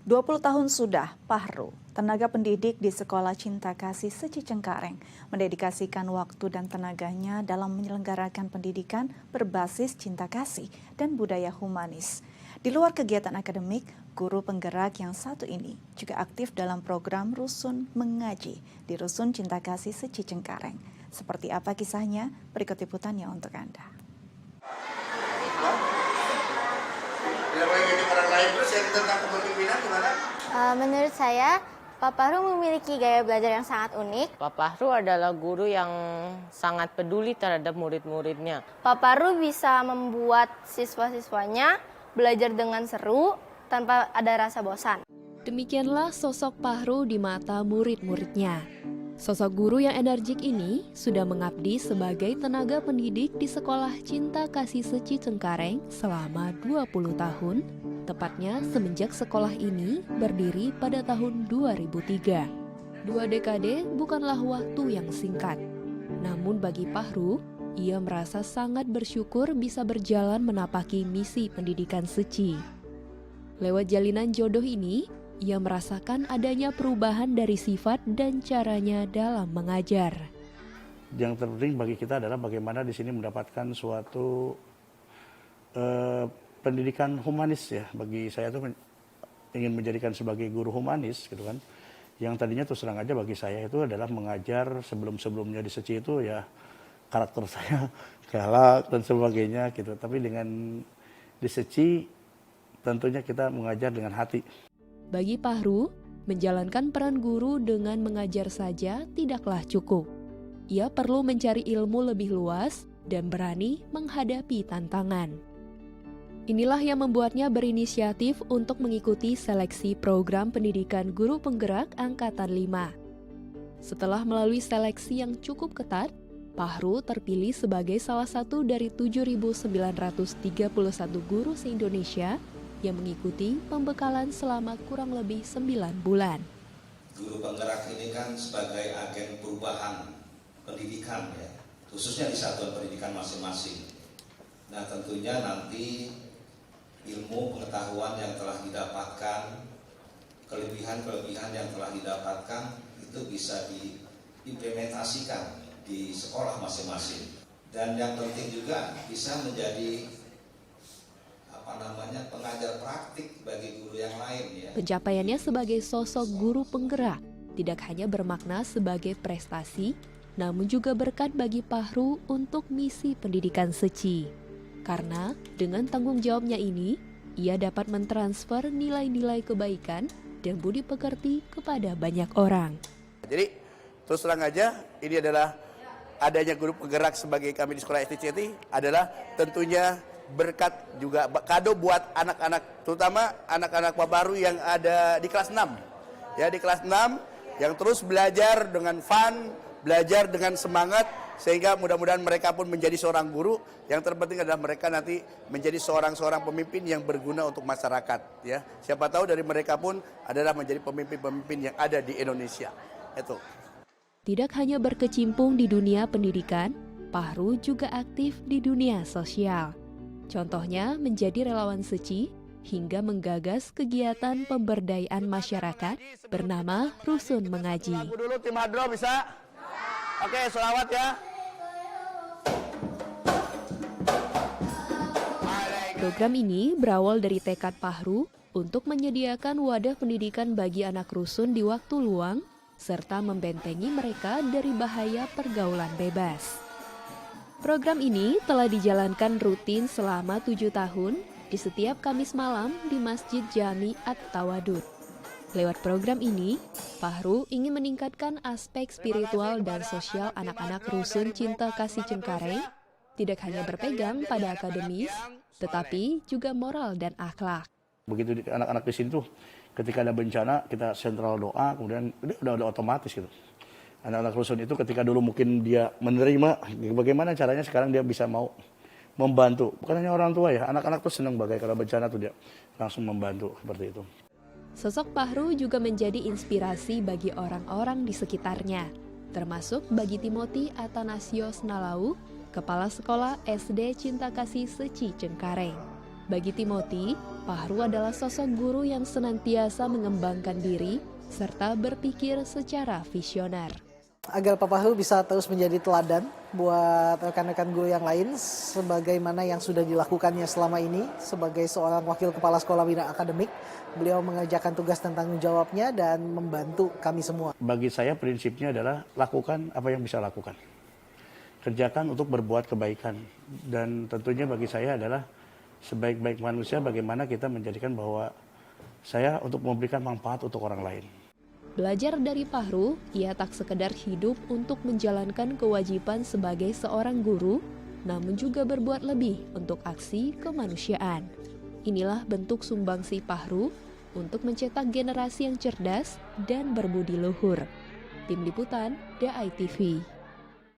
20 tahun sudah, Pahru, tenaga pendidik di Sekolah Cinta Kasih Seci Cengkareng, mendedikasikan waktu dan tenaganya dalam menyelenggarakan pendidikan berbasis cinta kasih dan budaya humanis. Di luar kegiatan akademik, guru penggerak yang satu ini juga aktif dalam program Rusun Mengaji di Rusun Cinta Kasih Seci Cengkareng. Seperti apa kisahnya? Berikut liputannya untuk Anda. Menurut saya, Pak Pahru memiliki gaya belajar yang sangat unik. Pak Pahru adalah guru yang sangat peduli terhadap murid-muridnya. Pak Pahru bisa membuat siswa-siswanya belajar dengan seru tanpa ada rasa bosan. Demikianlah sosok Pahru di mata murid-muridnya. Sosok guru yang energik ini sudah mengabdi sebagai tenaga pendidik di Sekolah Cinta Kasih Seci Cengkareng selama 20 tahun, tepatnya semenjak sekolah ini berdiri pada tahun 2003. 2 dekade bukanlah waktu yang singkat. Namun bagi Pahru, ia merasa sangat bersyukur bisa berjalan menapaki misi pendidikan Seci. Lewat jalinan jodoh ini, ia merasakan adanya perubahan dari sifat dan caranya dalam mengajar. Yang terpenting bagi kita adalah bagaimana di sini mendapatkan suatu pendidikan humanis ya. Bagi saya tuh ingin menjadikan sebagai guru humanis gitu kan. Yang tadinya terus terang aja bagi saya itu adalah mengajar sebelum-sebelumnya di Seci itu ya karakter saya galak dan sebagainya gitu. Tapi dengan di Seci tentunya kita mengajar dengan hati. Bagi Pahru, menjalankan peran guru dengan mengajar saja tidaklah cukup. Ia perlu mencari ilmu lebih luas dan berani menghadapi tantangan. Inilah yang membuatnya berinisiatif untuk mengikuti seleksi program pendidikan guru penggerak Angkatan 5. Setelah melalui seleksi yang cukup ketat, Pahru terpilih sebagai salah satu dari 7.931 guru se-Indonesia yang mengikuti pembekalan selama kurang lebih 9 bulan. Guru penggerak ini kan sebagai agen perubahan pendidikan ya, khususnya di satuan pendidikan masing-masing. Nah tentunya nanti ilmu pengetahuan yang telah didapatkan, kelebihan-kelebihan yang telah didapatkan itu bisa diimplementasikan di sekolah masing-masing. Dan yang penting juga bisa menjadi pengajar praktik bagi guru yang lain ya. Pencapaiannya sebagai sosok guru penggerak tidak hanya bermakna sebagai prestasi, namun juga berkat bagi Pahru untuk misi pendidikan Seci. Karena dengan tanggung jawabnya ini, ia dapat mentransfer nilai-nilai kebaikan dan budi pekerti kepada banyak orang. Jadi terus terang aja ini adalah adanya guru penggerak sebagai kami di sekolah STCT adalah tentunya berkat juga kado buat anak-anak, terutama anak-anak Pak Pahru yang ada di kelas 6. Ya, di kelas 6 yang terus belajar dengan fun, belajar dengan semangat sehingga mudah-mudahan mereka pun menjadi seorang guru. Yang terpenting adalah mereka nanti menjadi seorang pemimpin yang berguna untuk masyarakat, ya. Siapa tahu dari mereka pun adalah menjadi pemimpin-pemimpin yang ada di Indonesia. Itu. Tidak hanya berkecimpung di dunia pendidikan, Pahru juga aktif di dunia sosial. Contohnya menjadi relawan Seci hingga menggagas kegiatan pemberdayaan masyarakat bernama Rusun Mengaji. Dulu tim Hadro bisa? Oke, sholawat ya. Program ini berawal dari tekad Pahru untuk menyediakan wadah pendidikan bagi anak rusun di waktu luang serta membentengi mereka dari bahaya pergaulan bebas. Program ini telah dijalankan rutin selama 7 tahun di setiap Kamis malam di Masjid Jami At-Tawadud. Lewat program ini, Pahru ingin meningkatkan aspek spiritual dan sosial anak-anak Rusun Cinta Kasih Cengkareng, tidak hanya berpegang pada akademis, tetapi juga moral dan akhlak. Begitu anak-anak di sini tuh, ketika ada bencana, kita sentral doa, kemudian udah otomatis gitu. Anak-anak rusun itu ketika dulu mungkin dia menerima, bagaimana caranya sekarang dia bisa mau membantu. Bukan hanya orang tua ya, anak-anak tuh senang kalau bencana tuh dia langsung membantu seperti itu. Sosok Pahru juga menjadi inspirasi bagi orang-orang di sekitarnya, termasuk bagi Timothy Atanasios Nalau, Kepala Sekolah SD Cinta Kasih Seci Cengkareng. Bagi Timothy, Pahru adalah sosok guru yang senantiasa mengembangkan diri serta berpikir secara visioner. Agar Pak Pahru bisa terus menjadi teladan buat rekan-rekan guru yang lain sebagaimana yang sudah dilakukannya selama ini sebagai seorang wakil kepala sekolah bina akademik. Beliau mengerjakan tugas dan tanggung jawabnya dan membantu kami semua. Bagi saya prinsipnya adalah lakukan apa yang bisa lakukan. Kerjakan untuk berbuat kebaikan. Dan tentunya bagi saya adalah sebaik-baik manusia bagaimana kita menjadikan bahwa saya untuk memberikan manfaat untuk orang lain. Belajar dari Pahru, ia tak sekedar hidup untuk menjalankan kewajiban sebagai seorang guru, namun juga berbuat lebih untuk aksi kemanusiaan. Inilah bentuk sumbangsi Pahru untuk mencetak generasi yang cerdas dan berbudi luhur. Tim Liputan, DAI TV.